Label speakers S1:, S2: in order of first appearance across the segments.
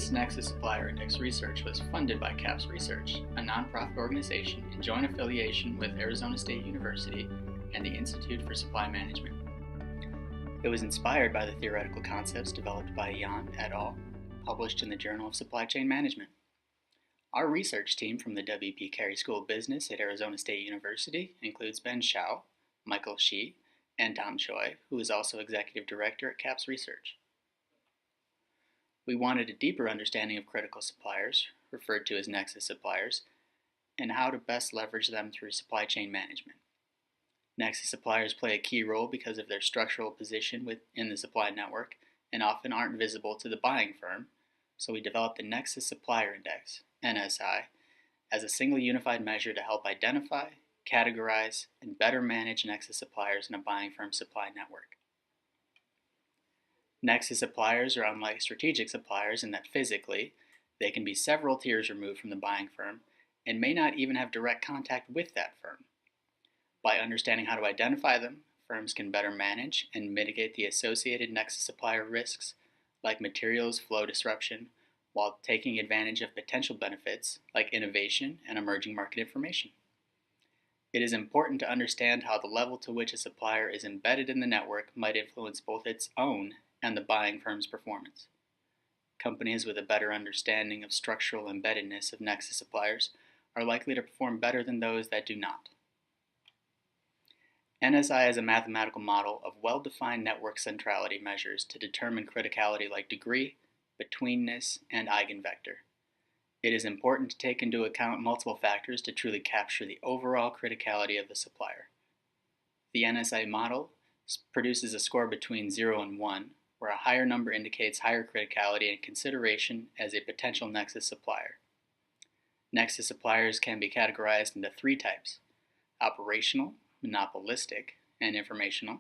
S1: This Nexus Supplier Index research was funded by CAPS Research, a nonprofit organization in joint affiliation with Arizona State University and the Institute for Supply Management. It was inspired by the theoretical concepts developed by Yan et al., published in the Journal of Supply Chain Management. Our research team from the W.P. Carey School of Business at Arizona State University includes Ben Shao, Michael Shi, and Tom Choi, who is also Executive Director at CAPS Research. We wanted a deeper understanding of critical suppliers, referred to as Nexus suppliers, and how to best leverage them through supply chain management. Nexus suppliers play a key role because of their structural position within the supply network and often aren't visible to the buying firm, so we developed the Nexus Supplier Index, NSI, as a single unified measure to help identify, categorize, and better manage Nexus suppliers in a buying firm's supply network. Nexus suppliers are unlike strategic suppliers in that physically, they can be several tiers removed from the buying firm and may not even have direct contact with that firm. By understanding how to identify them, firms can better manage and mitigate the associated Nexus supplier risks, like materials flow disruption, while taking advantage of potential benefits like innovation and emerging market information. It is important to understand how the level to which a supplier is embedded in the network might influence both its own and the buying firm's performance. Companies with a better understanding of structural embeddedness of Nexus suppliers are likely to perform better than those that do not. NSI is a mathematical model of well-defined network centrality measures to determine criticality like degree, betweenness, and eigenvector. It is important to take into account multiple factors to truly capture the overall criticality of the supplier. The NSI model produces a score between 0 and 1, where a higher number indicates higher criticality and consideration as a potential Nexus supplier. Nexus suppliers can be categorized into 3 types: operational, monopolistic, and informational.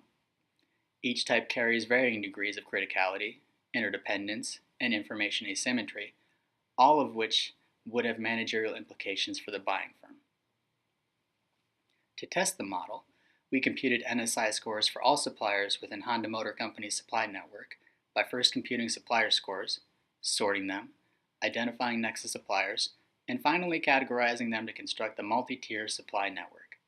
S1: Each type carries varying degrees of criticality, interdependence, and information asymmetry, all of which would have managerial implications for the buying firm. To test the model, we computed NSI scores for all suppliers within Honda Motor Company's supply network by first computing supplier scores, sorting them, identifying Nexus suppliers, and finally categorizing them to construct the multi-tier supply network.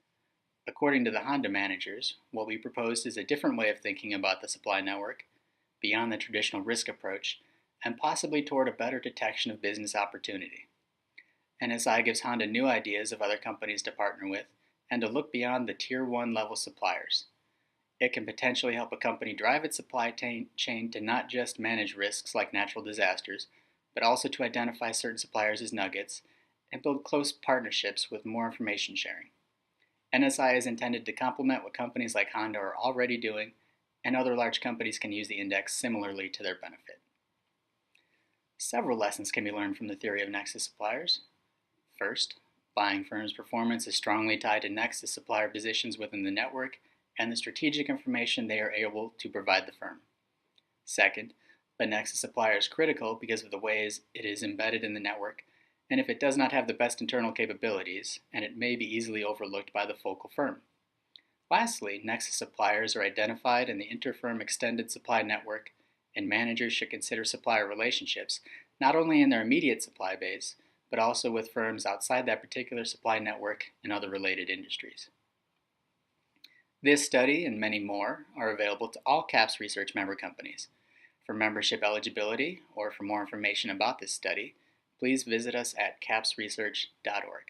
S1: According to the Honda managers, what we proposed is a different way of thinking about the supply network, beyond the traditional risk approach, and possibly toward a better detection of business opportunity. NSI gives Honda new ideas of other companies to partner with and to look beyond the Tier 1 level suppliers. It can potentially help a company drive its supply chain to not just manage risks like natural disasters, but also to identify certain suppliers as nuggets and build close partnerships with more information sharing. NSI is intended to complement what companies like Honda are already doing, and other large companies can use the index similarly to their benefit. Several lessons can be learned from the theory of Nexus suppliers. First, buying firms' performance is strongly tied to Nexus supplier positions within the network and the strategic information they are able to provide the firm. Second, the Nexus supplier is critical because of the ways it is embedded in the network, and if it does not have the best internal capabilities, and it may be easily overlooked by the focal firm. Lastly, Nexus suppliers are identified in the inter-firm extended supply network, and managers should consider supplier relationships not only in their immediate supply base, but also with firms outside that particular supply network and other related industries. This study and many more are available to all CAPS Research member companies. For membership eligibility or for more information about this study, please visit us at capsresearch.org.